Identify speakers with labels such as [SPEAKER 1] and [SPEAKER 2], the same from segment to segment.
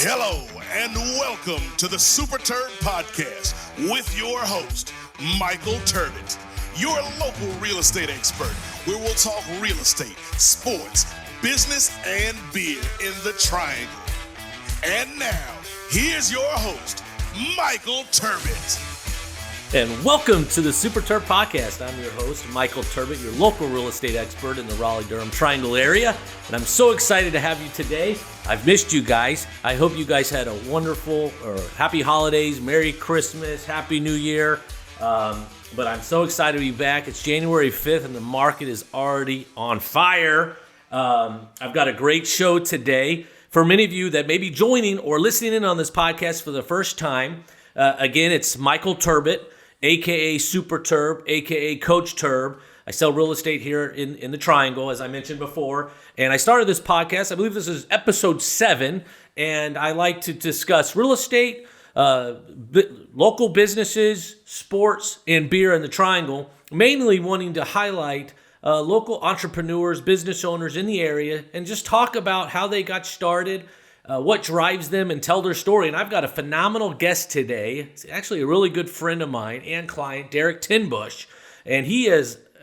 [SPEAKER 1] Hello and welcome to the Super Terb Podcast with your host, Michael Turbot, your local real estate expert, where we'll talk real estate, sports, business, and beer in the Triangle. And now, here's your host, Michael Turbot.
[SPEAKER 2] And welcome to the Super Terb Podcast. I'm your host, Michael Turbot, your local real estate expert in the Raleigh-Durham Triangle area. And I'm so excited to have you today. I've missed you guys. I hope you guys had a wonderful or happy holidays, Merry Christmas, Happy New Year. But I'm so excited to be back. It's January 5th and the market is already on fire. I've got a great show today. For many of you that may be joining or listening in on this podcast for the first time, again, it's Michael Turbot, a.k.a. Super Terb, a.k.a. Coach Terb. I sell real estate here in the Triangle, as I mentioned before. And I started this podcast, I believe this is episode 7, and I like to discuss real estate, local businesses, sports, and beer in the Triangle, mainly wanting to highlight local entrepreneurs, business owners in the area, and just talk about how they got started, what drives them, and tell their story. And I've got a phenomenal guest today. It's actually a really good friend of mine and client, Derek Tenbusch. And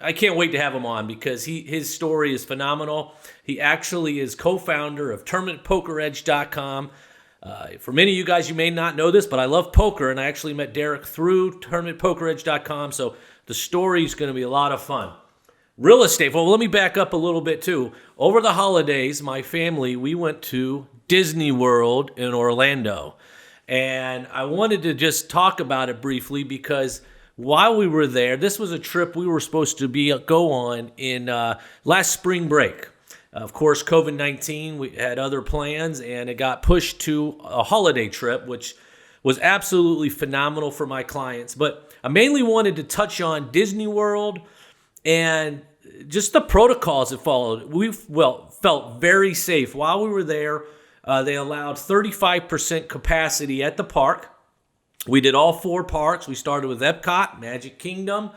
[SPEAKER 2] I can't wait to have him on because his story is phenomenal. He actually is co-founder of TournamentPokerEdge.com. For many of you guys, you may not know this, but I love poker, and I actually met Derek through TournamentPokerEdge.com, so the story is going to be a lot of fun. Real estate. Well, let me back up a little bit too. Over the holidays, my family, we went to Disney World in Orlando. And I wanted to just talk about it briefly because while we were there, this was a trip we were supposed to go on in last spring break. Of course, COVID-19, we had other plans, and it got pushed to a holiday trip, which was absolutely phenomenal for my clients. But I mainly wanted to touch on Disney World and just the protocols that followed. We felt very safe. While we were there, they allowed 35% capacity at the park. We did all 4 parks. We started with Epcot, Magic Kingdom,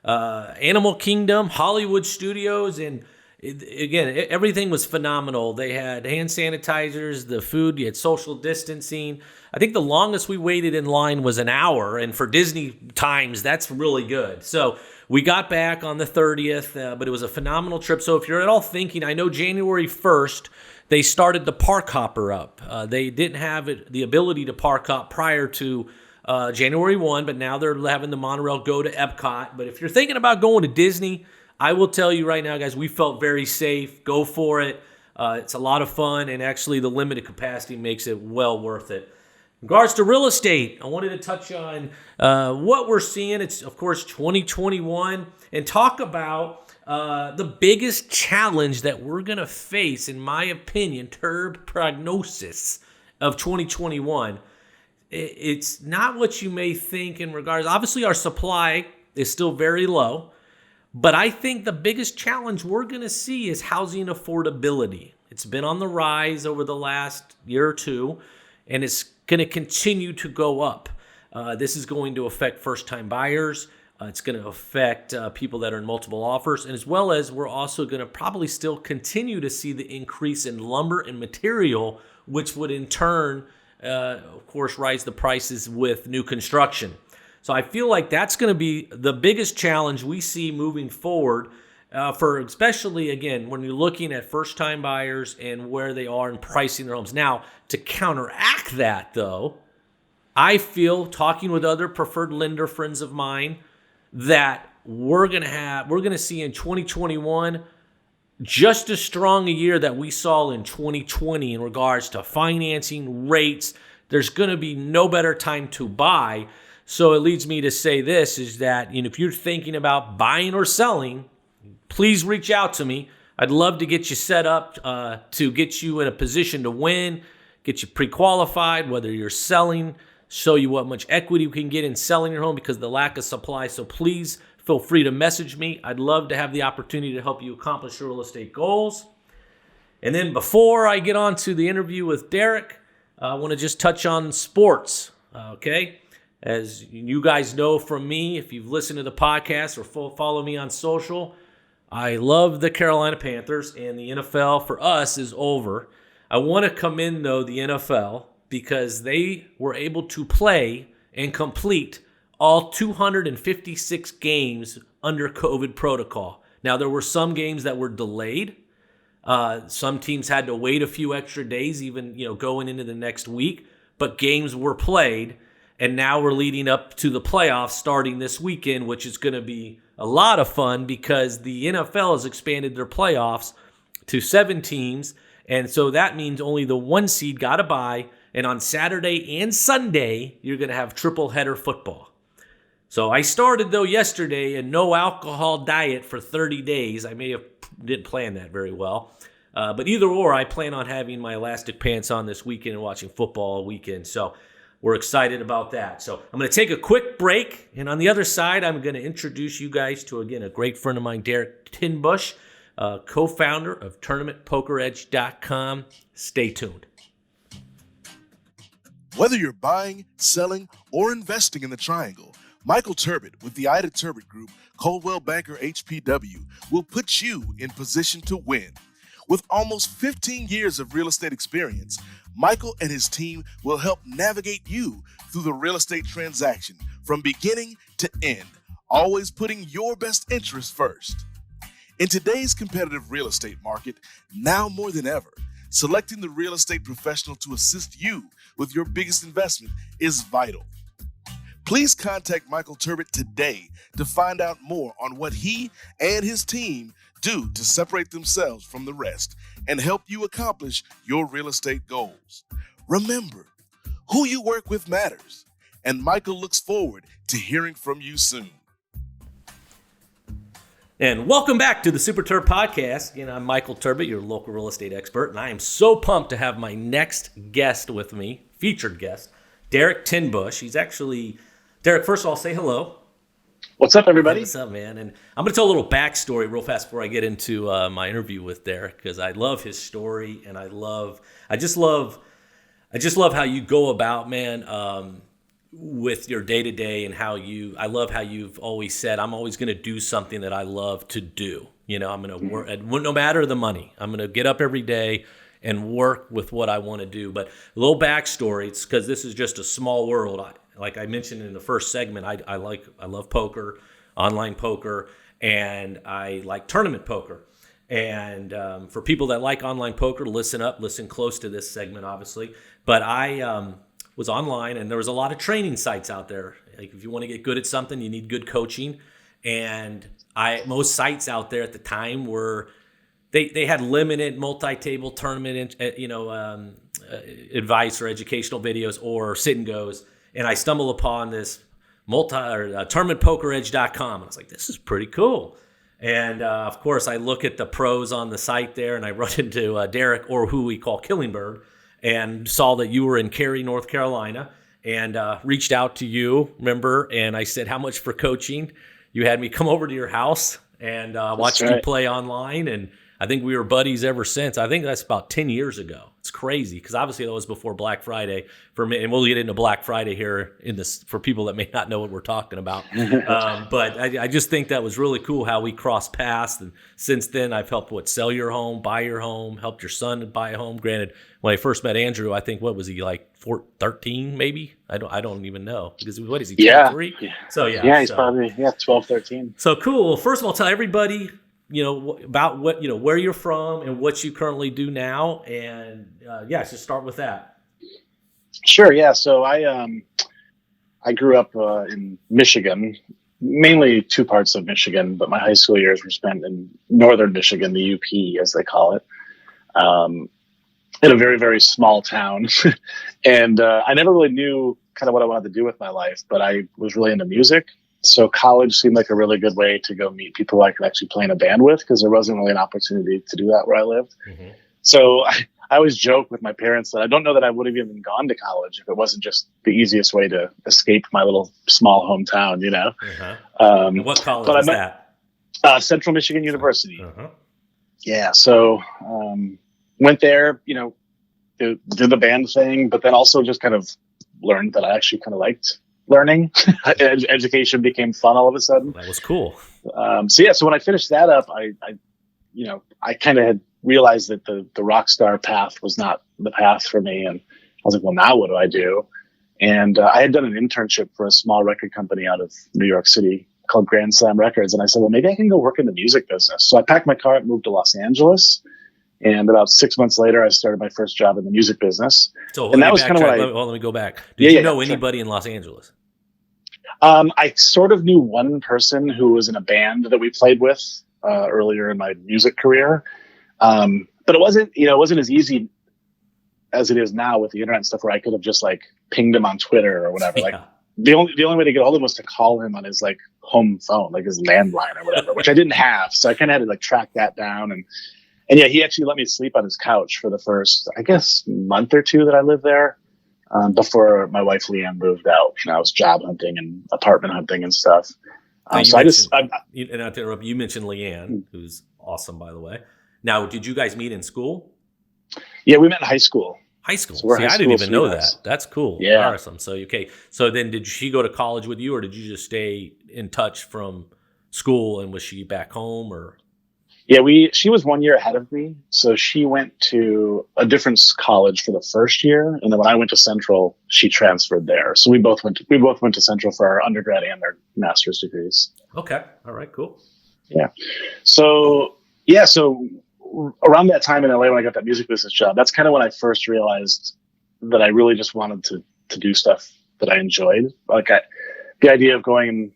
[SPEAKER 2] Animal Kingdom, Hollywood Studios, and again, everything was phenomenal. They had hand sanitizers, the food, you had social distancing. I think the longest we waited in line was an hour, and for Disney times, that's really good. So we got back on the 30th, but it was a phenomenal trip. So if you're at all thinking, I know January 1st, they started the park hopper up. They didn't have the ability to park hop prior to January 1, but now they're having the monorail go to Epcot. But if you're thinking about going to Disney, I will tell you right now, guys, we felt very safe. Go for it. It's a lot of fun, and actually the limited capacity makes it well worth it. In regards to real estate, I wanted to touch on what we're seeing. It's, of course, 2021, and talk about the biggest challenge that we're going to face, in my opinion, Terb prognosis of 2021. It's not what you may think in regards. Obviously, our supply is still very low, but I think the biggest challenge we're going to see is housing affordability. It's been on the rise over the last year or two, and it's going to continue to go up. This is going to affect first-time buyers. It's going to affect people that are in multiple offers, and as well as we're also going to probably still continue to see the increase in lumber and material, which would in turn, of course, rise the prices with new construction. So I feel like that's going to be the biggest challenge we see moving forward for especially, again, when you're looking at first-time buyers and where they are in pricing their homes. Now, to counteract that, though, I feel, talking with other preferred lender friends of mine, that we're going to see in 2021 just as strong a year that we saw in 2020 in regards to financing rates. There's going to be no better time to buy. So it leads me to say this, is that if you're thinking about buying or selling, please reach out to me. I'd love to get you set up to get you in a position to win, get you pre-qualified, whether you're selling, show you what much equity we can get in selling your home because of the lack of supply. So please feel free to message me. I'd love to have the opportunity to help you accomplish your real estate goals. And then before I get on to the interview with Derek, I want to just touch on sports, okay? As you guys know from me, if you've listened to the podcast or follow me on social, I love the Carolina Panthers, and the NFL for us is over. I want to commend, though, the NFL because they were able to play and complete all 256 games under COVID protocol. Now, there were some games that were delayed. Some teams had to wait a few extra days, even going into the next week. But games were played, and now we're leading up to the playoffs starting this weekend, which is going to be a lot of fun because the NFL has expanded their playoffs to 7 teams, and so that means only the 1 seed got a bye. And on Saturday and Sunday, you're going to have triple header football. So I started, though, yesterday a no-alcohol diet for 30 days. I didn't plan that very well. But either or, I plan on having my elastic pants on this weekend and watching football all weekend. So we're excited about that. So I'm going to take a quick break. And on the other side, I'm going to introduce you guys to, again, a great friend of mine, Derek Tenbusch, co-founder of TournamentPokerEdge.com. Stay tuned.
[SPEAKER 1] Whether you're buying, selling, or investing in the Triangle, Michael Turbot with the Ida Turbot Group, Coldwell Banker HPW, will put you in position to win. With almost 15 years of real estate experience, Michael and his team will help navigate you through the real estate transaction from beginning to end, always putting your best interest first. In today's competitive real estate market, now more than ever, selecting the real estate professional to assist you with your biggest investment is vital. Please contact Michael Turbot today to find out more on what he and his team do to separate themselves from the rest and help you accomplish your real estate goals. Remember, who you work with matters, and Michael looks forward to hearing from you soon.
[SPEAKER 2] And welcome back to the Super Terb Podcast. Again, I'm Michael Turbot, your local real estate expert, and I am so pumped to have my next guest with me, featured guest, Derek Tenbusch. He's actually, Derek, first of all, say hello.
[SPEAKER 3] What's up, everybody?
[SPEAKER 2] What's up, man? And I'm going to tell a little backstory real fast before I get into my interview with Derek, because I love his story, and I just love how you go about, man, with your day-to-day and I love how you've always said, I'm always going to do something that I love to do. I'm going to work, no matter the money. I'm going to get up every day and work with what I want to do. But a little backstory, it's because this is just a small world. Like I mentioned in the first segment, I love poker, online poker, and I like tournament poker. And for people that like online poker, listen close to this segment, obviously. But I was online, and there was a lot of training sites out there. Like if you want to get good at something, you need good coaching. And most sites out there at the time were they had limited multi-table tournament, advice or educational videos or sit and goes. And I stumbled upon this TournamentPokerEdge.com. And I was like, this is pretty cool. And, of course, I look at the pros on the site there, and I run into Derek, or who we call Killingbird, and saw that you were in Cary, North Carolina, and reached out to you, remember? And I said, how much for coaching? You had me come over to your house and watch you play online, and I think we were buddies ever since. I think that's about 10 years ago. It's crazy because obviously that was before Black Friday for me, and we'll get into Black Friday here in this for people that may not know what we're talking about. But I just think that was really cool how we crossed paths, and since then I've helped sell your home, buy your home, helped your son buy a home. Granted, when I first met Andrew, I think what was he like 13 maybe? I don't even know because what is he 23?
[SPEAKER 3] Yeah.
[SPEAKER 2] So
[SPEAKER 3] he's probably 12, 13.
[SPEAKER 2] So cool. Well, first of all, tell everybody about what, where you're from and what you currently do now. And just start with that.
[SPEAKER 3] Sure. Yeah. So I grew up in Michigan, mainly 2 parts of Michigan, but my high school years were spent in northern Michigan, the UP as they call it, in a very, very small town. And I never really knew kind of what I wanted to do with my life, but I was really into music. So college seemed like a really good way to go meet people I could actually play in a band with, because there wasn't really an opportunity to do that where I lived. Mm-hmm. So I always joke with my parents that I don't know that I would have even gone to college if it wasn't just the easiest way to escape my little small hometown,
[SPEAKER 2] Uh-huh. What college was that?
[SPEAKER 3] Central Michigan University.
[SPEAKER 2] Uh-huh.
[SPEAKER 3] Yeah. So went there, did the band thing, but then also just kind of learned that I actually kind of liked learning. Education became fun all of a sudden.
[SPEAKER 2] That was cool.
[SPEAKER 3] So when I finished that up, I kind of had realized that the rock star path was not the path for me, and was like, well, now what do I do? And I had done an internship for a small record company out of New York City called Grand Slam Records. And I said, well, maybe I can go work in the music business. So I packed my car and moved to Los Angeles. And about 6 months later, I started my first job in the music business.
[SPEAKER 2] So
[SPEAKER 3] and that was kind of what
[SPEAKER 2] let me go back. Did you know anybody in Los Angeles?
[SPEAKER 3] I sort of knew one person who was in a band that we played with earlier in my music career. But it wasn't as easy as it is now with the internet and stuff, where I could have just like pinged him on Twitter or whatever. Like the only way to get hold of him was to call him on his like home phone, like his landline or whatever, which I didn't have. So I kind of had to like track that down. And yeah, he actually let me sleep on his couch for the first, I guess, month or two that I lived there, before my wife Leanne moved out. I was job hunting and apartment hunting and stuff.
[SPEAKER 2] And not to interrupt, you mentioned Leanne, who's awesome, by the way. Now, did you guys meet in school?
[SPEAKER 3] Yeah, we met in high school.
[SPEAKER 2] High school.
[SPEAKER 3] So
[SPEAKER 2] I didn't even know that. That's cool.
[SPEAKER 3] Yeah.
[SPEAKER 2] Awesome. So, okay. So then did she go to college with you, or did you just stay in touch from school, and was she back home, or?
[SPEAKER 3] Yeah, she was 1 year ahead of me. So she went to a different college for the first year. And then when I went to Central, she transferred there. So we both went to Central for our undergrad and our master's degrees.
[SPEAKER 2] Okay. All right, cool.
[SPEAKER 3] Yeah. So around that time in LA, when I got that music business job, that's kind of when I first realized that I really just wanted to do stuff that I enjoyed. Like the idea of going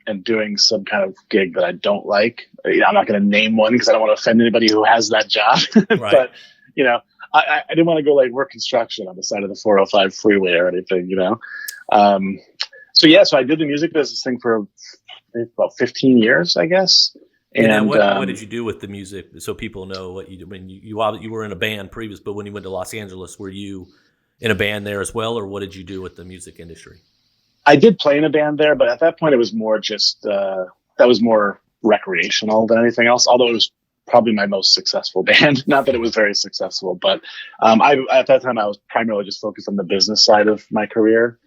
[SPEAKER 3] and doing some kind of gig that I don't like. I'm not going to name one because I don't want to offend anybody who has that job.
[SPEAKER 2] Right.
[SPEAKER 3] But, I didn't want to go like work construction on the side of the 405 freeway or anything, So I did the music business thing for about 15 years, I guess.
[SPEAKER 2] And what did you do with the music, so people know what you did? When you were in a band previous, but when you went to Los Angeles, were you in a band there as well, or what did you do with the music industry?
[SPEAKER 3] I did play in a band there, but at that point it was more just that was more recreational than anything else. Although it was probably my most successful band. Not that it was very successful, but at that time I was primarily just focused on the business side of my career.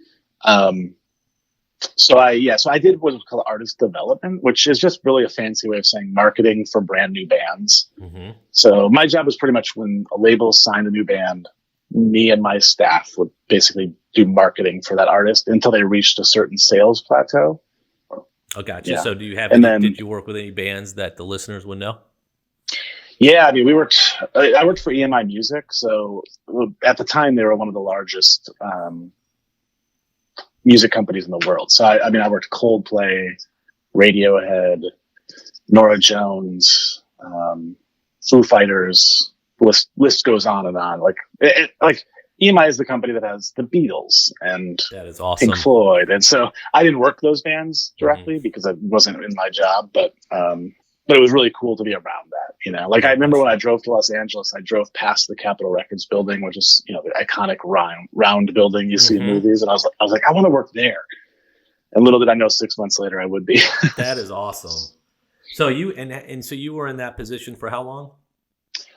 [SPEAKER 3] So I did what was called artist development, which is just really a fancy way of saying marketing for brand new bands. Mm-hmm. So my job was pretty much when a label signed a new band, me and my staff would basically do marketing for that artist until they reached a certain sales plateau.
[SPEAKER 2] Oh, gotcha.
[SPEAKER 3] Yeah.
[SPEAKER 2] So do you have did you work with any bands that the listeners would know?
[SPEAKER 3] Yeah, I mean, I worked for EMI Music. So at the time they were one of the largest, music companies in the world. So I worked Coldplay, Radiohead, Norah Jones, Foo Fighters. List goes on and on. Like EMI is the company that has the Beatles and
[SPEAKER 2] that is awesome.
[SPEAKER 3] Pink Floyd, and so I didn't work those bands directly because it wasn't in my job, but it was really cool to be around that. Like I remember when I drove to Los Angeles, I drove past the Capitol Records building, which is the iconic round building you see in movies, and I was like, I want to work there. And little did I know, 6 months later I would be.
[SPEAKER 2] That is awesome. So you were in that position for how long?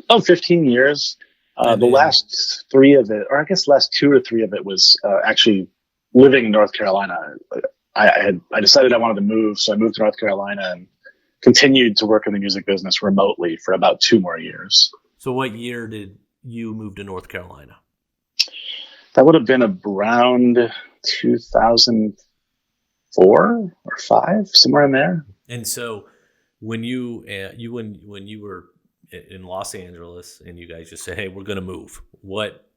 [SPEAKER 3] 15 years. The last 3 of it, or I guess last 2 or 3 of it, was actually living in North Carolina. I decided I wanted to move, so I moved to North Carolina and continued to work in the music business remotely for about 2 more years.
[SPEAKER 2] So what year did you move to North Carolina?
[SPEAKER 3] That would have been around 2004 or 5, somewhere in there.
[SPEAKER 2] And so when you were in Los Angeles and you guys just said, hey, we're going to move, what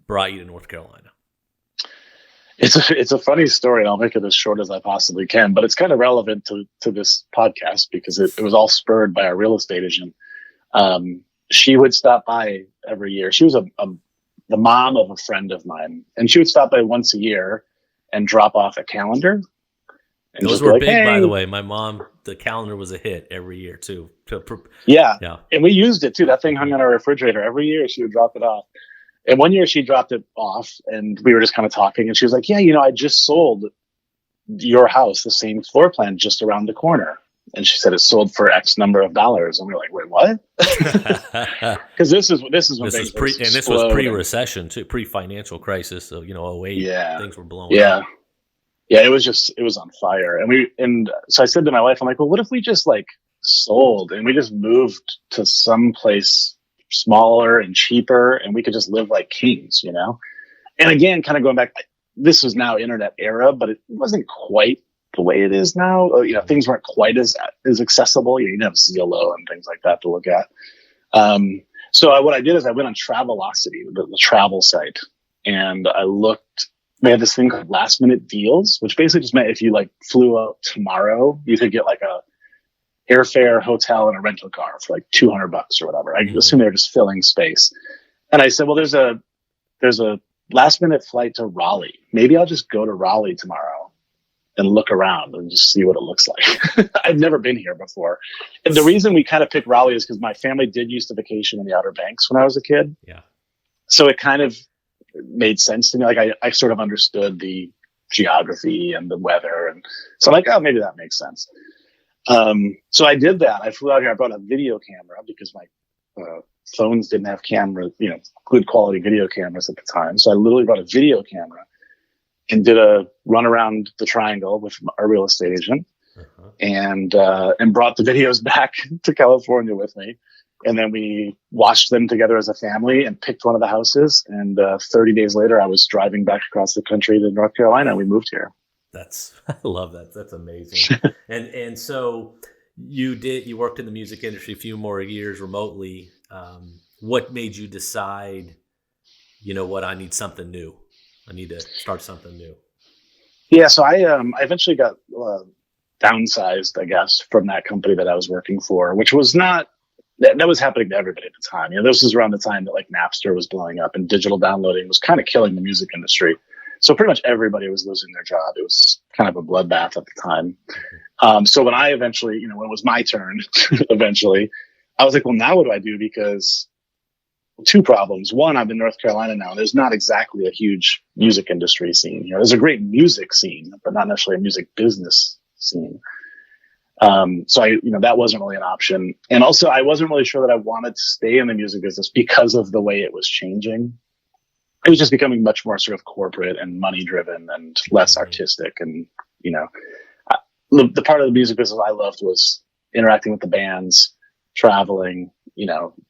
[SPEAKER 2] brought you to North Carolina?
[SPEAKER 3] It's a funny story, and I'll make it as short as I possibly can, but it's kind of relevant to this podcast because it was all spurred by our real estate agent. She would stop by every year. She was the mom of a friend of mine, and she would stop by once a year and drop off a calendar. And
[SPEAKER 2] those were big, by the way. My mom, the calendar was a hit every year too.
[SPEAKER 3] Yeah. And we used it too. That thing hung on our refrigerator every year. She would drop it off. And one year she dropped it off and we were just kind of talking, and she was like, yeah, I just sold your house, the same floor plan, just around the corner. And she said it sold for X number of dollars. And we were like, wait, what? Because this is when this
[SPEAKER 2] was pre-recession too, pre-financial crisis. So, 08, things were blowing up.
[SPEAKER 3] Yeah, it was on fire. And so I said to my wife, I'm like, well, what if we just sold and we just moved to some place smaller and cheaper and we could just live like kings, And again, kind of going back, this was now internet era, but it wasn't quite the way it is now. Things weren't quite as accessible. You didn't have Zillow and things like that to look at. So what I did is I went on Travelocity, the travel site, and I looked. They had this thing called last minute deals, which basically just meant if you like flew out tomorrow, you could get like a airfare, hotel, and a rental car for like $200 or whatever. I assume they were just filling space. And I said, well, there's a last minute flight to Raleigh. Maybe I'll just go to Raleigh tomorrow and look around and just see what it looks like. I've never been here before. And the reason we kind of picked Raleigh is because my family did used to vacation in the Outer Banks when I was a kid.
[SPEAKER 2] Yeah. So
[SPEAKER 3] it kind of made sense to me. Like I sort of understood the geography and the weather. And so I'm like, oh, maybe that makes sense. So I did that. I flew out here. I brought a video camera because my phones didn't have good quality video cameras at the time. So I literally brought a video camera and did a run around the Triangle with our real estate agent, and brought the videos back to California with me. And then we watched them together as a family and picked one of the houses. And 30 days later, I was driving back across the country to North Carolina. And we moved here.
[SPEAKER 2] I love that. That's amazing. and so you worked in the music industry a few more years remotely. What made you decide, I need something new? I need to start something new.
[SPEAKER 3] Yeah. So I eventually got downsized, I guess, from that company that I was working for, which was not, that was happening to everybody at the time. This was around the time that like Napster was blowing up and digital downloading was kind of killing the music industry. So pretty much everybody was losing their job. It was kind of a bloodbath at the time. So when I eventually, when it was my turn, eventually, I was like, well, now what do I do? Because two problems. One, I'm in North Carolina now. There's not exactly a huge music industry scene. There's a great music scene, but not necessarily a music business scene. So that wasn't really an option. And also I wasn't really sure that I wanted to stay in the music business because of the way it was changing. It was just becoming much more sort of corporate and money driven and less artistic. And, the part of the music business I loved was interacting with the bands, traveling,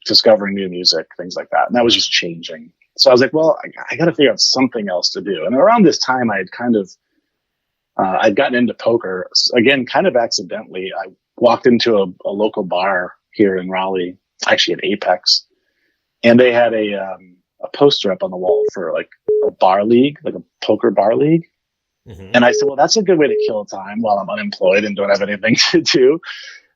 [SPEAKER 3] discovering new music, things like that. And that was just changing. So I was like, well, I got to figure out something else to do. And around this time I had I'd gotten into poker again, kind of accidentally. I walked into a local bar here in Raleigh, actually at Apex, and they had a poster up on the wall for like a bar league, like a poker bar league. Mm-hmm. And I said, well, that's a good way to kill time while I'm unemployed and don't have anything to do.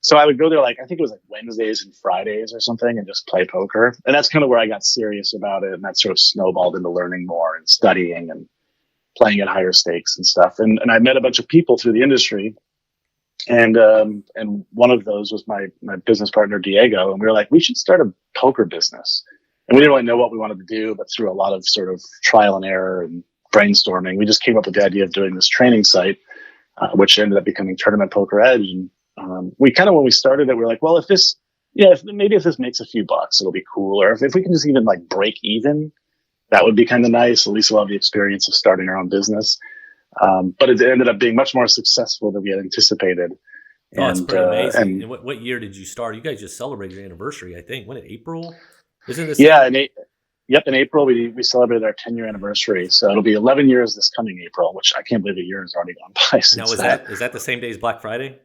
[SPEAKER 3] So I would go there, I think it was like Wednesdays and Fridays or something, and just play poker. And that's kind of where I got serious about it. And that sort of snowballed into learning more and studying and playing at higher stakes and stuff. And I met a bunch of people through the industry. And one of those was my business partner, Diego. And we were like, we should start a poker business. And we didn't really know what we wanted to do, but through a lot of sort of trial and error and brainstorming, we just came up with the idea of doing this training site, which ended up becoming Tournament Poker Edge. And we kind of, when we started it, we were like, well, if this makes a few bucks, it'll be cool. Or if we can just even like break even, that would be kind of nice. At least we'll have the experience of starting our own business. But it ended up being much more successful than we had anticipated.
[SPEAKER 2] Oh, that's pretty amazing. And what year did you start? You guys just celebrated your anniversary, I think. When in April? Isn't this?
[SPEAKER 3] Yeah, in April we celebrated our 10-year anniversary. So it'll be 11 years this coming April, which I can't believe a year has already gone by since
[SPEAKER 2] now, is that the same day as Black Friday?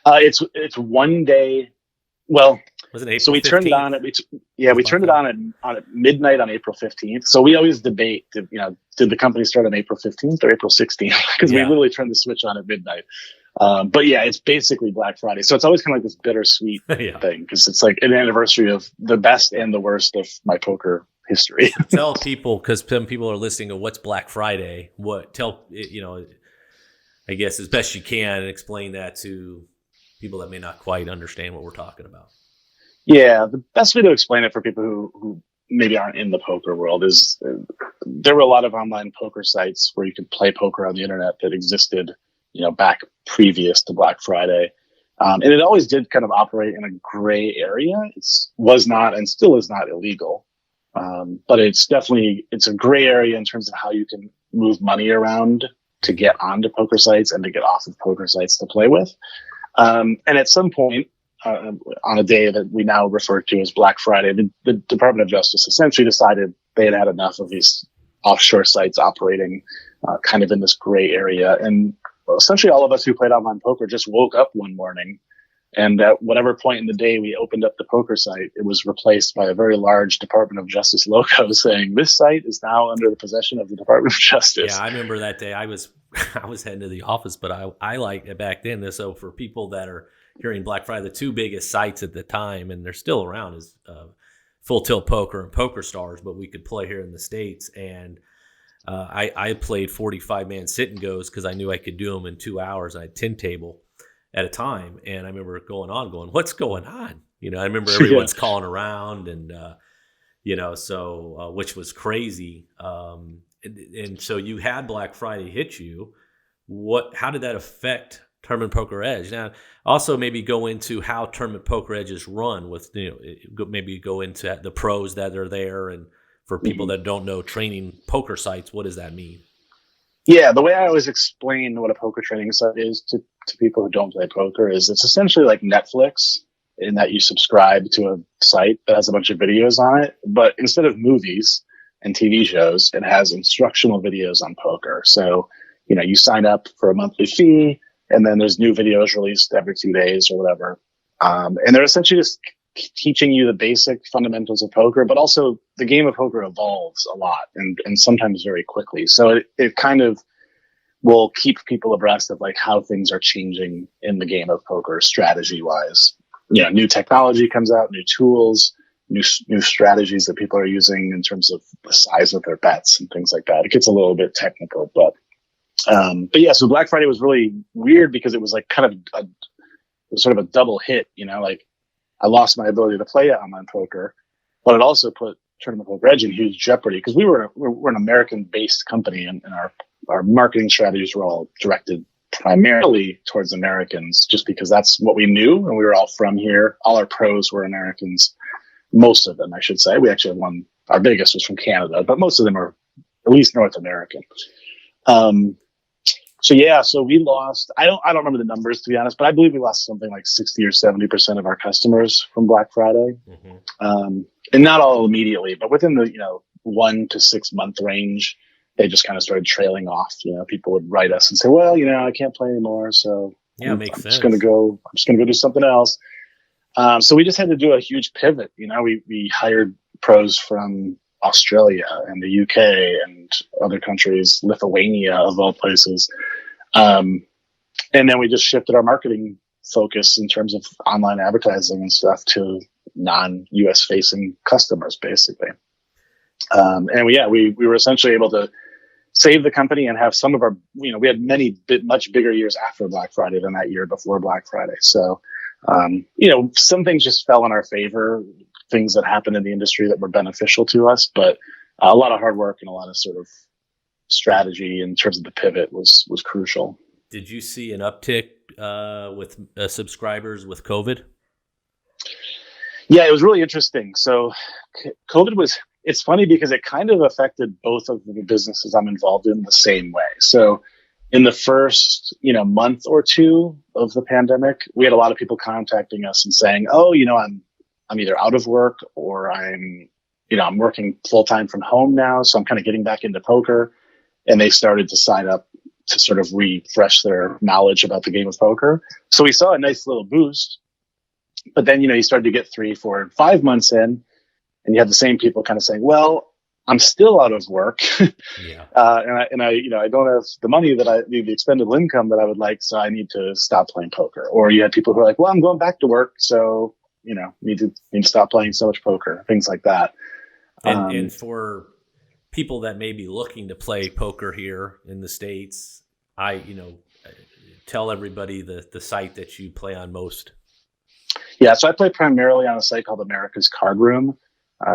[SPEAKER 3] It's one day. Well,
[SPEAKER 2] was it April?
[SPEAKER 3] So we
[SPEAKER 2] 15th?
[SPEAKER 3] turned it on. We turned it on at midnight on April 15th. So we always debate, did the company start on April 15th or April 16th? Because we literally turned the switch on at midnight. But yeah, it's basically Black Friday. So it's always kind of like this bittersweet thing, because it's like an anniversary of the best and the worst of my poker history.
[SPEAKER 2] Tell people, because some people are listening to what's Black Friday. I guess as best you can, explain that to people that may not quite understand what we're talking about.
[SPEAKER 3] Yeah, the best way to explain it for people who maybe aren't in the poker world is there were a lot of online poker sites where you could play poker on the internet that existed, back previous to Black Friday. And it always did kind of operate in a gray area. It was not and still is not illegal. But it's a gray area in terms of how you can move money around to get onto poker sites and to get off of poker sites to play with. And at some point, on a day that we now refer to as Black Friday, the Department of Justice essentially decided they had had enough of these offshore sites operating kind of in this gray area. And essentially all of us who played online poker just woke up one morning, and at whatever point in the day we opened up the poker site, it was replaced by a very large Department of Justice logo saying, "This site is now under the possession of the Department of Justice."
[SPEAKER 2] Yeah, I remember that day. I was heading to the office, but I liked it back then. So for people that are hearing Black Friday, the two biggest sites at the time, and they're still around, is Full Tilt Poker and Poker Stars, but we could play here in the States. And I played 45-man sit and goes because I knew I could do them in 2 hours. I had 10 table at a time, and I remember going, what's going on? I remember everyone's calling around, and so which was crazy. And so you had Black Friday hit you. How did that affect Tournament Poker Edge? Now, also maybe go into how Tournament Poker Edge is run with, maybe go into the pros that are there, and for people that don't know training poker sites, what does that mean?
[SPEAKER 3] Yeah, the way I always explain what a poker training site is to people who don't play poker is it's essentially like Netflix, in that you subscribe to a site that has a bunch of videos on it, but instead of movies and TV shows, it has instructional videos on poker. So, you sign up for a monthly fee, and then there's new videos released every 2 days or whatever. And they're essentially just teaching you the basic fundamentals of poker, but also the game of poker evolves a lot and sometimes very quickly. So it kind of will keep people abreast of like how things are changing in the game of poker strategy wise. New technology comes out, new tools, new strategies that people are using in terms of the size of their bets and things like that. It gets a little bit technical, but yeah, so Black Friday was really weird because it was like kind of sort of a double hit, like I lost my ability to play online poker, but it also put Tournament Poker Edge in huge jeopardy because we're an American-based company, and our marketing strategies were all directed primarily towards Americans, just because that's what we knew, and we were all from here. All our pros were Americans, most of them, I should say. We actually had one. Our biggest was from Canada, but most of them are at least North American. So we lost, I don't remember the numbers, to be honest, but I believe we lost something like 60 or 70% of our customers from Black Friday. Mm-hmm. And not all immediately, but within the, 1 to 6 month range, they just kind of started trailing off. People would write us and say, well, I can't play anymore. So
[SPEAKER 2] yeah, makes sense.
[SPEAKER 3] I'm just going to go do something else. So we just had to do a huge pivot. We hired pros from Australia and the UK and other countries, Lithuania of all places. And then we just shifted our marketing focus in terms of online advertising and stuff to non-US facing customers, basically. And we were essentially able to save the company and have some of our, we had much bigger years after Black Friday than that year before Black Friday. So, some things just fell in our favor, things that happened in the industry that were beneficial to us, but a lot of hard work and a lot of sort of strategy in terms of the pivot was crucial.
[SPEAKER 2] Did you see an uptick with subscribers with COVID?
[SPEAKER 3] Yeah, it was really interesting. So COVID it's funny because it kind of affected both of the businesses I'm involved in the same way. So in the first, month or two of the pandemic, we had a lot of people contacting us and saying, oh, I'm either out of work or I'm working full time from home now. So I'm kind of getting back into poker. And they started to sign up to sort of refresh their knowledge about the game of poker. So we saw a nice little boost, but then, you started to get 3, 4, and 5 months in, and you had the same people kind of saying, well, I'm still out of work. Yeah. And I don't have the money the expendable income that I would like. So I need to stop playing poker. Or you had people who are like, well, I'm going back to work. So, need to stop playing so much poker, things like that.
[SPEAKER 2] And for people that may be looking to play poker here in the States, tell everybody the site that you play on most.
[SPEAKER 3] Yeah, so I play primarily on a site called America's Card Room.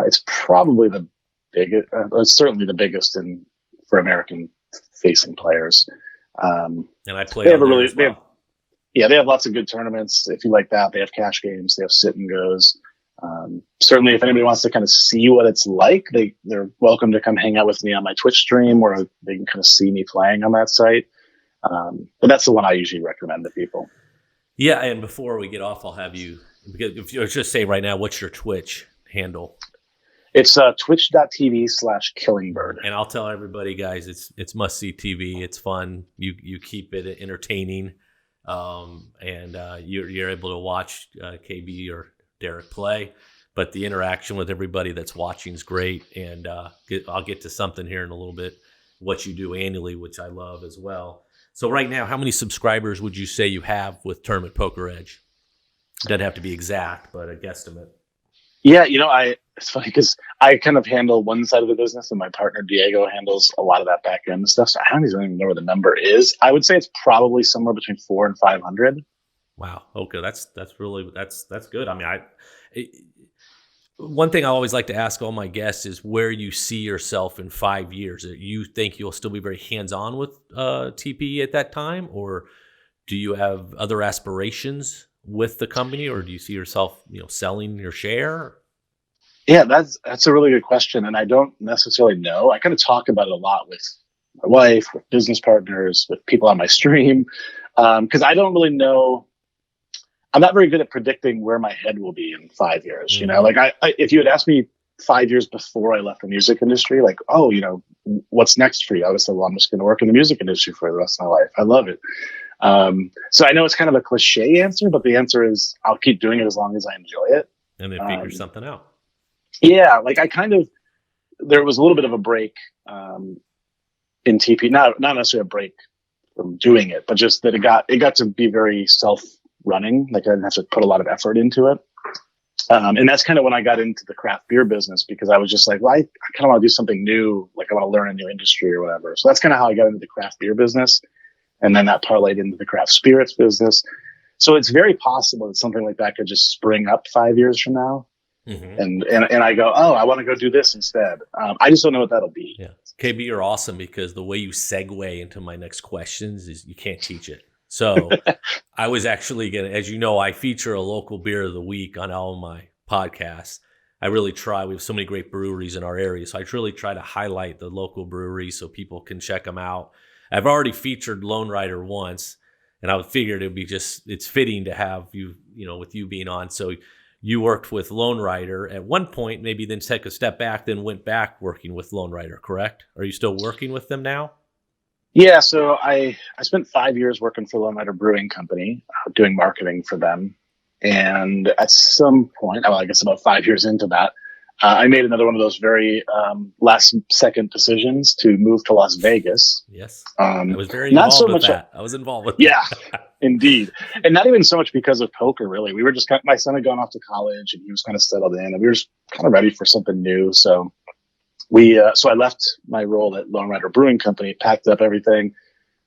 [SPEAKER 3] It's probably the biggest, it's certainly the biggest for American-facing players. And
[SPEAKER 2] I play. They
[SPEAKER 3] have lots of good tournaments. If you like that, they have cash games. They have sit and goes. Certainly, if anybody wants to kind of see what it's like, they're welcome to come hang out with me on my Twitch stream, where they can kind of see me playing on that site. But that's the one I usually recommend to people.
[SPEAKER 2] Yeah, and before we get off, I'll have you, because if you just say right now, what's your Twitch handle?
[SPEAKER 3] It's twitch.tv/killingbird.
[SPEAKER 2] And I'll tell everybody, guys, it's must-see TV. It's fun. You keep it entertaining, and you're able to watch KB or Derek play. But the interaction with everybody that's watching is great. And I'll get to something here in a little bit, what you do annually, which I love as well. So right now, how many subscribers would you say you have with Tournament Poker Edge? Doesn't have to be exact, but a guesstimate.
[SPEAKER 3] Yeah, it's funny because I kind of handle one side of the business, and my partner Diego handles a lot of that back end stuff. So I don't even know where the number is. I would say it's probably somewhere between 400 and 500.
[SPEAKER 2] Wow. Okay, that's good. I mean, one thing I always like to ask all my guests is where you see yourself in 5 years. You think you'll still be very hands-on with TP at that time, or do you have other aspirations with the company, or do you see yourself, selling your share?
[SPEAKER 3] Yeah, that's a really good question, and I don't necessarily know. I kind of talk about it a lot with my wife, with business partners, with people on my stream, because I don't really know. I'm not very good at predicting where my head will be in 5 years.
[SPEAKER 2] Mm-hmm.
[SPEAKER 3] Like if you had asked me 5 years before I left the music industry, like, oh, what's next for you? I would say, well, I'm just going to work in the music industry for the rest of my life. I love it. So I know it's kind of a cliche answer, but the answer is I'll keep doing it as long as I enjoy it.
[SPEAKER 2] And then figure something out.
[SPEAKER 3] Yeah. Like there was a little bit of a break, in TP, not necessarily a break from doing it, but just that it got to be very self-running. Like I didn't have to put a lot of effort into it. And that's kind of when I got into the craft beer business, because I was just like, well, I kind of want to do something new. Like I want to learn a new industry or whatever. So that's kind of how I got into the craft beer business. And then that parlayed into the craft spirits business. So it's very possible that something like that could just spring up 5 years from now. Mm-hmm. And I go, oh, I want to go do this instead. I just don't know what that'll be.
[SPEAKER 2] Yeah. KB, you're awesome, because the way you segue into my next questions is you can't teach it. So I was actually as you know, I feature a local beer of the week on all of my podcasts. I really try. We have so many great breweries in our area. So I really try to highlight the local breweries so people can check them out. I've already featured Lonerider once, and I figured it's fitting to have you, with you being on. So you worked with Lonerider at one point, maybe then take a step back, then went back working with Lonerider, correct? Are you still working with them now?
[SPEAKER 3] Yeah. So I spent 5 years working for Lonerider Brewing Company, doing marketing for them. And at some point, I guess about 5 years into that, I made another one of those very last second decisions to move to Las Vegas.
[SPEAKER 2] Yes. I was very involved with that. I was involved with that.
[SPEAKER 3] Yeah, indeed. And not even so much because of poker, really. We were just my son had gone off to college and he was kind of settled in, and we were just kind of ready for something new. So so I left my role at Lonerider Brewing Company, packed up everything,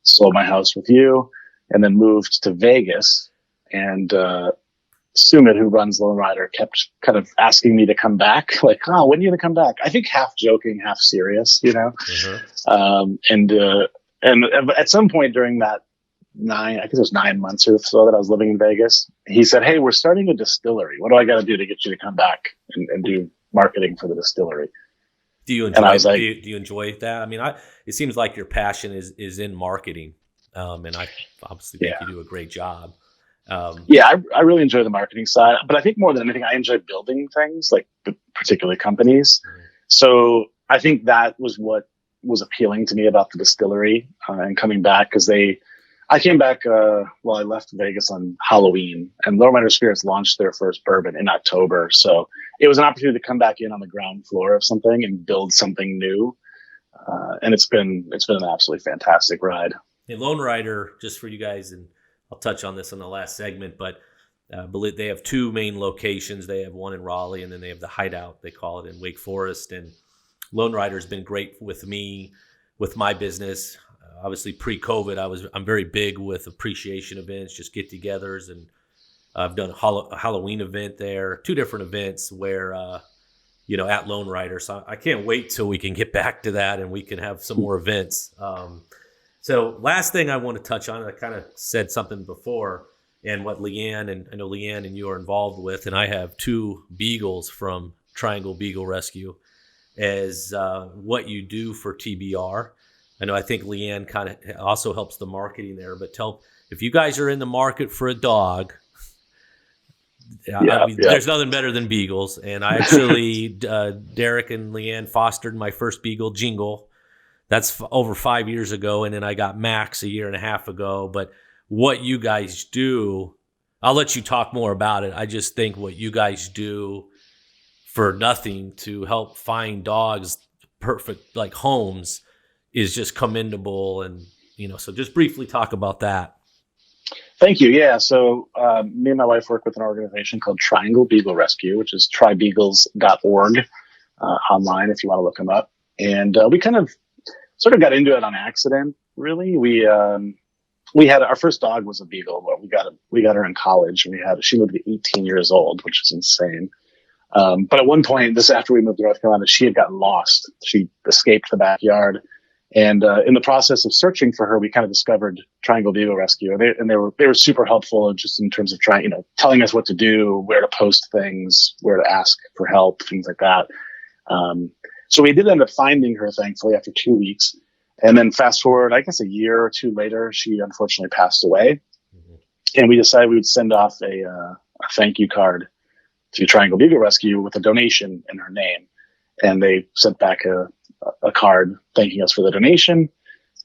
[SPEAKER 3] sold my house with you, and then moved to Vegas. And Sumit, who runs Lonerider, kept kind of asking me to come back. Like, oh, when are you going to come back? I think half joking, half serious, Mm-hmm. And at some point during that I think it was 9 months or so that I was living in Vegas, he said, hey, we're starting a distillery. What do I got to do to get you to come back and do marketing for the distillery?
[SPEAKER 2] Do you enjoy? And I was like, do you enjoy that? I mean, it seems like your passion is in marketing, and I obviously think you do a great job.
[SPEAKER 3] I really enjoy the marketing side, but I think more than anything, I enjoy building things, like particularly companies. Mm-hmm. So I think that was what was appealing to me about the distillery and coming back, because I came back, I left Vegas on Halloween, and Lonerider Spirits launched their first bourbon in October. So it was an opportunity to come back in on the ground floor of something and build something new. And it's been an absolutely fantastic ride.
[SPEAKER 2] Hey, Lonerider, just for you guys, and I'll touch on this in the last segment, but I believe they have two main locations. They have one in Raleigh, and then they have the Hideout, they call it, in Wake Forest. And Lonerider's been great with me, with my business. Obviously, pre-COVID, I'm very big with appreciation events, just get-togethers, and I've done a Halloween event there, 2 different events where, at Lonerider. So I can't wait till we can get back to that and we can have some more events. So last thing I want to touch on, I kind of said something before, and what Leanne, and I know Leanne and you are involved with, and I have 2 beagles from Triangle Beagle Rescue, as what you do for TBR. I think Leanne kind of also helps the marketing there, but if you guys are in the market for a dog, There's nothing better than beagles. And I actually, Derek and Leanne fostered my first beagle, Jingle. That's over 5 years ago. And then I got Max a year and a half ago. But what you guys do, I'll let you talk more about it. I just think what you guys do for nothing to help find dogs perfect like homes is just commendable. And, so just briefly talk about that.
[SPEAKER 3] Thank you. Yeah. So me and my wife work with an organization called Triangle Beagle Rescue, which is trybeagles.org online if you want to look them up. And we kind of sort of got into it on accident, really. We had our first dog was a beagle, but we got her in college, and she lived to be 18 years old, which is insane. But at one point, this after we moved to North Carolina, she had gotten lost. She escaped the backyard. And in the process of searching for her, we kind of discovered Triangle Beagle Rescue. They were super helpful just in terms of telling us what to do, where to post things, where to ask for help, things like that. So we did end up finding her, thankfully, after 2 weeks. And then fast forward, I guess a year or two later, she unfortunately passed away. Mm-hmm. And we decided we would send off a thank you card to Triangle Beagle Rescue with a donation in her name. And they sent back a card thanking us for the donation.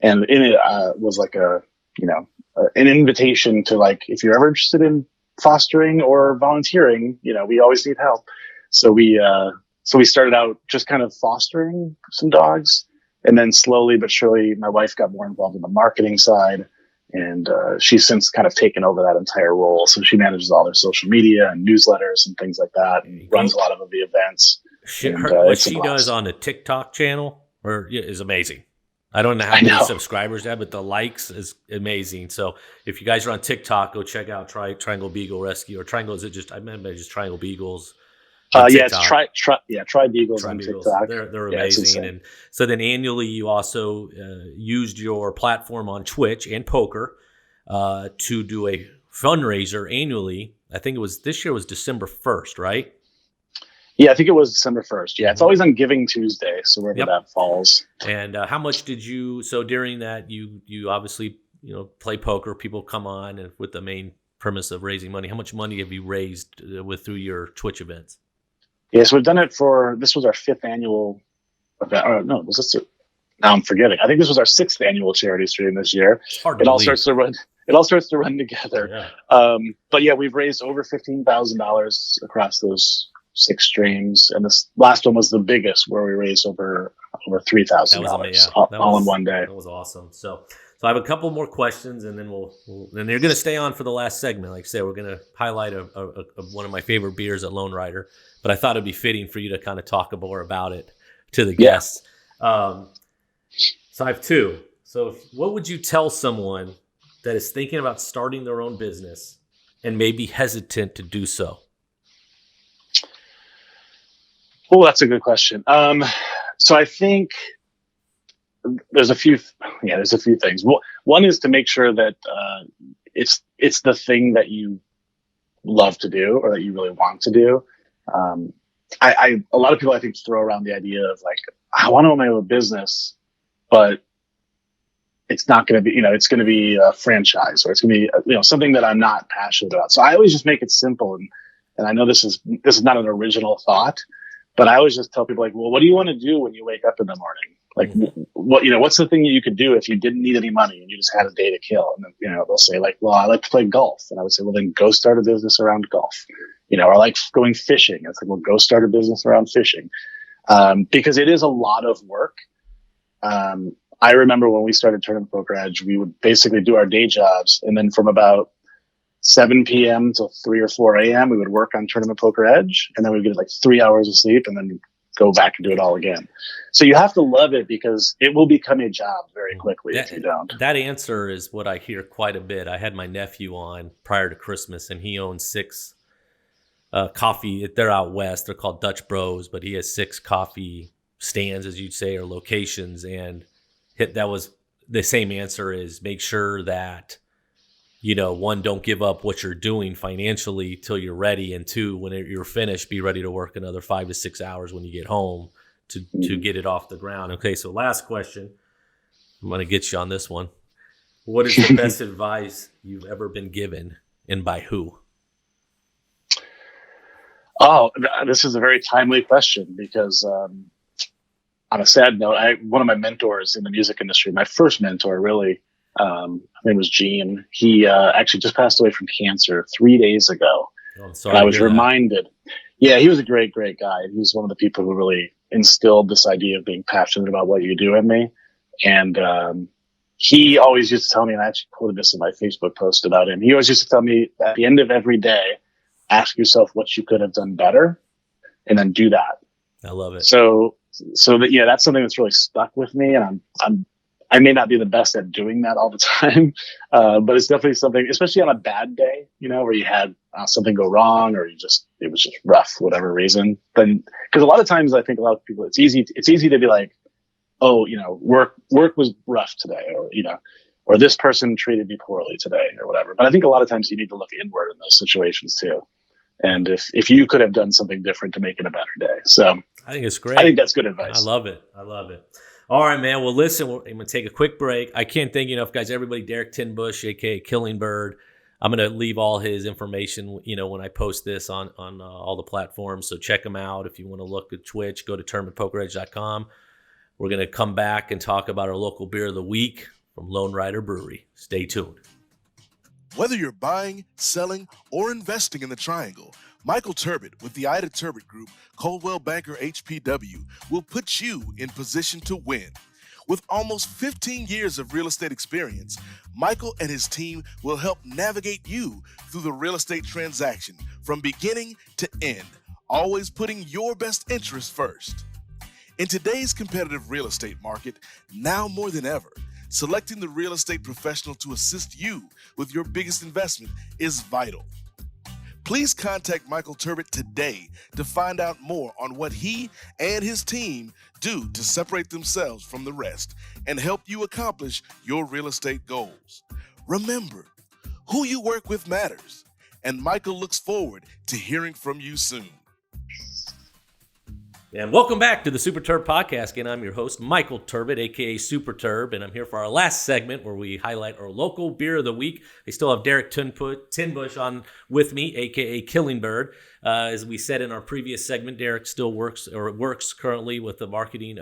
[SPEAKER 3] And in it was like an invitation to, like, if you're ever interested in fostering or volunteering, we always need help. So we started out just kind of fostering some dogs. And then slowly but surely, my wife got more involved in the marketing side. And she's since kind of taken over that entire role. So she manages all their social media and newsletters and things like that, and runs a lot of the events.
[SPEAKER 2] What she does on the TikTok channel is amazing. I don't know how many subscribers they have, but the likes is amazing. So if you guys are on TikTok, go check out Triangle Beagle Rescue, or Triangle. Is it just? I remember just Triangle Beagles.
[SPEAKER 3] It's Try Beagles on TikTok.
[SPEAKER 2] They're amazing. And so then annually, you also used your platform on Twitch and poker to do a fundraiser annually. I think this year was December 1st, right?
[SPEAKER 3] Yeah, I think it was December 1st. Yeah, it's always on Giving Tuesday, so wherever that falls.
[SPEAKER 2] And how much did you? So during that, you obviously play poker. People come on and with the main premise of raising money. How much money have you raised through your Twitch events?
[SPEAKER 3] Yeah, so we've done it this was our 5th annual event. Oh, no, now I'm forgetting. I think this was our 6th annual charity stream this year. It all starts to run together. Yeah. But yeah, we've raised over $15,000 across those 6 streams, and this last one was the biggest, where we raised over $3,000 all in one day.
[SPEAKER 2] That was awesome. So I have a couple more questions, and then and they're going to stay on for the last segment. Like I said, we're going to highlight one of my favorite beers at Lonerider, but I thought it'd be fitting for you to kind of talk more about it to the guests. So I have 2. So what would you tell someone that is thinking about starting their own business and may be hesitant to do so?
[SPEAKER 3] Oh, that's a good question. So I think there's a few things. One is to make sure that it's the thing that you love to do or that you really want to do. A lot of people, I think, throw around the idea of, like, I want to own my own business, but it's not going to be, it's going to be a franchise, or it's going to be, something that I'm not passionate about. So I always just make it simple. And I know this is not an original thought, but I always just tell people, like, well, what do you want to do when you wake up in the morning? Like, what's the thing that you could do if you didn't need any money and you just had a day to kill? And then, they'll say, like, well, I like to play golf. And I would say, well, then go start a business around golf. Or I like going fishing. It's like, well, go start a business around fishing. Because it is a lot of work. I remember when we started Tournament Poker Edge, we would basically do our day jobs, and then from about 7 p.m. till 3 or 4 a.m., we would work on Tournament Poker Edge, and then we'd get like 3 hours of sleep and then go back and do it all again. So you have to love it, because it will become a job very quickly if you don't.
[SPEAKER 2] That answer is what I hear quite a bit. I had my nephew on prior to Christmas, and he owns 6 coffee. They're out west. They're called Dutch Bros, but he has 6 coffee stands, as you'd say, or locations. And that was the same answer, is make sure that, 1, don't give up what you're doing financially till you're ready. And 2, when you're finished, be ready to work another 5 to 6 hours when you get home to get it off the ground. Okay, so last question. I'm going to get you on this one. What is the best advice you've ever been given, and by who?
[SPEAKER 3] Oh, this is a very timely question because on a sad note, one of my mentors in the music industry, my first mentor really, his name was Gene. He actually just passed away from cancer 3 days ago.
[SPEAKER 2] Oh, I'm
[SPEAKER 3] And I
[SPEAKER 2] sorry
[SPEAKER 3] was
[SPEAKER 2] to hear that.
[SPEAKER 3] reminded, yeah, he was a great, great guy. He was one of the people who really instilled this idea of being passionate about what you do in me. And he always used to tell me, and I actually quoted this in my Facebook post about him. He always used to tell me at the end of every day, ask yourself what you could have done better, and then do that.
[SPEAKER 2] I love it.
[SPEAKER 3] So that, yeah, that's something that's really stuck with me, and I may not be the best at doing that all the time, but it's definitely something, especially on a bad day, where you had something go wrong, or it was just rough, for whatever reason. Then, because a lot of times I think a lot of people, it's easy to be like, oh, work was rough today, or this person treated me poorly today, or whatever. But I think a lot of times you need to look inward in those situations too. And if you could have done something different to make it a better day. So
[SPEAKER 2] I think it's great.
[SPEAKER 3] I think that's good advice.
[SPEAKER 2] I love it. All right, man. Well, listen, I'm going to take a quick break. I can't thank you enough, guys. Everybody, Derek Tenbusch, a.k.a. Killing Bird. I'm going to leave all his information, when I post this on all the platforms. So check him out. If you want to look at Twitch, go to termandpokeredge.com. We're going to come back and talk about our local beer of the week from Lonerider Brewery. Stay tuned.
[SPEAKER 1] Whether you're buying, selling, or investing in the Triangle, Michael Turbot with the Ida Turbot Group, Coldwell Banker HPW, will put you in position to win. With almost 15 years of real estate experience, Michael and his team will help navigate you through the real estate transaction from beginning to end, always putting your best interest first. In today's competitive real estate market, now more than ever, selecting the real estate professional to assist you with your biggest investment is vital. Please contact Michael Turbot today to find out more on what he and his team do to separate themselves from the rest and help you accomplish your real estate goals. Remember, who you work with matters, and Michael looks forward to hearing from you soon.
[SPEAKER 2] And welcome back to the Super Terb Podcast. Again, I'm your host, Michael Turbot, a.k.a. Super Terb, and I'm here for our last segment where we highlight our local beer of the week. I still have Derek Tenbusch on with me, a.k.a. Killing Bird. As we said in our previous segment, Derek still works currently with the marketing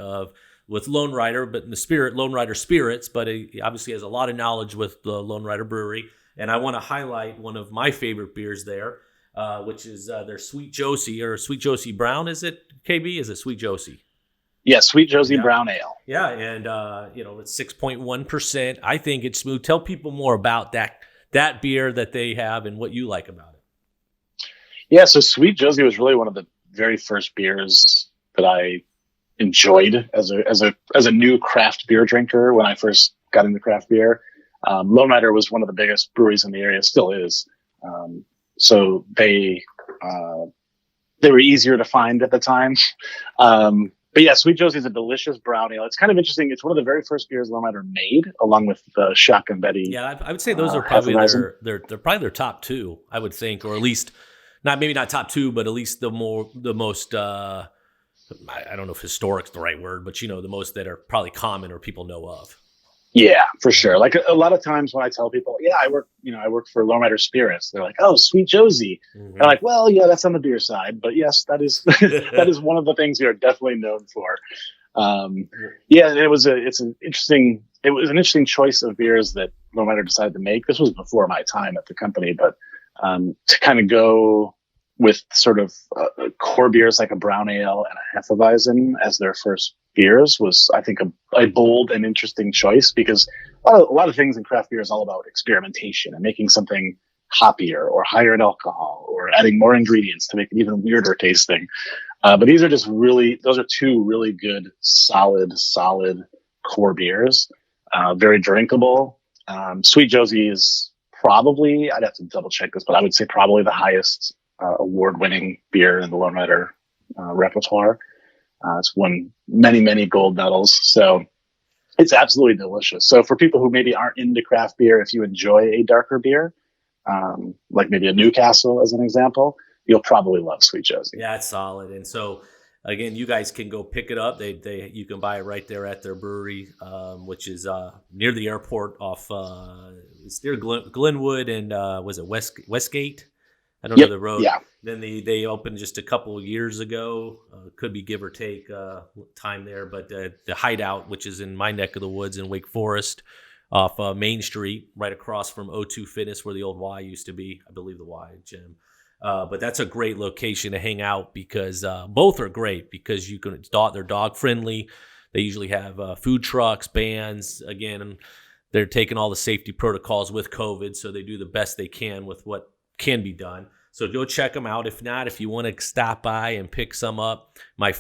[SPEAKER 2] with Lonerider, but in the Lonerider Spirits, but he obviously has a lot of knowledge with the Lonerider Brewery. And I want to highlight one of my favorite beers there, which is their Sweet Josie, or Sweet Josie Brown, is it, KB? Is it Sweet Josie?
[SPEAKER 3] Yeah, Sweet Josie Brown Ale.
[SPEAKER 2] Yeah, and it's 6.1%. I think it's smooth. Tell people more about that beer that they have and what you like about it.
[SPEAKER 3] Yeah, so Sweet Josie was really one of the very first beers that I enjoyed as a new craft beer drinker when I first got into craft beer. Lonerider was one of the biggest breweries in the area, still is. So they were easier to find at the time. But yeah, Sweet Josie is a delicious brown ale. It's kind of interesting. It's one of the very first beers Lonerider made, along with Shock and Betty.
[SPEAKER 2] Yeah, I would say those are probably they're probably their top two, I would think, or at least maybe not top two, but at least the most I don't know if historic is the right word, but the most that are probably common or people know of.
[SPEAKER 3] Yeah, for sure. Like a lot of times when I tell people, yeah, I work for Lonerider Spirits, they're like, oh, Sweet Josie. Mm-hmm. I'm like, well, yeah, that's on the beer side, but yes, that is that is one of the things we are definitely known for. Yeah, it was an interesting choice of beers that Lonerider decided to make. This was before my time at the company, but to kind of go with sort of core beers like a brown ale and a Hefeweizen as their first beers was, I think, a bold and interesting choice, because a lot of things in craft beer is all about experimentation and making something hoppier or higher in alcohol or adding more ingredients to make it even weirder tasting. But these are those are two really good, solid core beers, very drinkable. Sweet Josie is probably, I'd have to double check this, but I would say probably the highest award-winning beer in the Lonerider repertoire. It's won many gold medals, so it's absolutely delicious. So for people who maybe aren't into craft beer, if you enjoy a darker beer, like maybe a Newcastle as an example, you'll probably love Sweet Josie.
[SPEAKER 2] Yeah, it's solid. And so again, you guys can go pick it up. You can buy it right there at their brewery, which is near the airport off it's near Glenwood and was it Westgate? I don't know the road.
[SPEAKER 3] Yeah.
[SPEAKER 2] Then they opened just a couple of years ago. Could be give or take time there, but the Hideout, which is in my neck of the woods in Wake Forest, off Main Street, right across from O2 Fitness, where the old Y used to be. I believe the Y gym. But that's a great location to hang out because both are great because you can they're dog friendly. They usually have food trucks, bands. Again, they're taking all the safety protocols with COVID, so they do the best they can with what can be done. So go check them out. If not, if you want to stop by and pick some up, my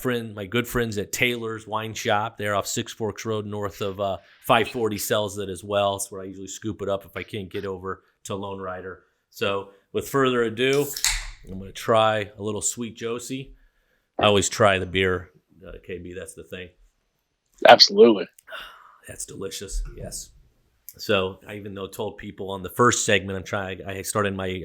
[SPEAKER 2] good friends at Taylor's Wine Shop, they're off Six Forks Road north of 540, sells it as well. That's where I usually scoop it up if I can't get over to Lonerider. So with further ado, I'm going to try a little Sweet Josie. I always try the beer, KB. That's the thing.
[SPEAKER 3] Absolutely.
[SPEAKER 2] That's delicious. Yes. So I told people on the first segment, I started my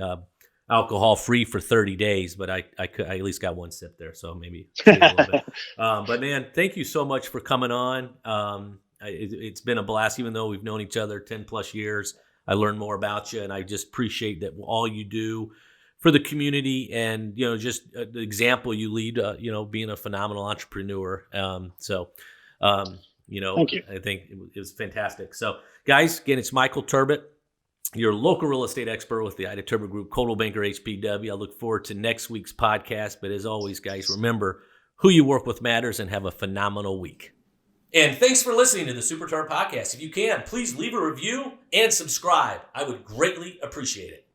[SPEAKER 2] alcohol free for 30 days, but I at least got one sip there. So maybe a little bit. But man, thank you so much for coming on. It's been a blast, even though we've known each other 10 plus years. I learned more about you, and I just appreciate that all you do for the community, and just the example you lead. Being a phenomenal entrepreneur.
[SPEAKER 3] Thank you.
[SPEAKER 2] I think it was fantastic. So, guys, again, it's Michael Turbot, your local real estate expert with the Ida Turbo Group, Coldwell Banker HPW. I look forward to next week's podcast. But as always, guys, remember who you work with matters, and have a phenomenal week. And thanks for listening to the Super Turb Podcast. If you can, please leave a review and subscribe. I would greatly appreciate it.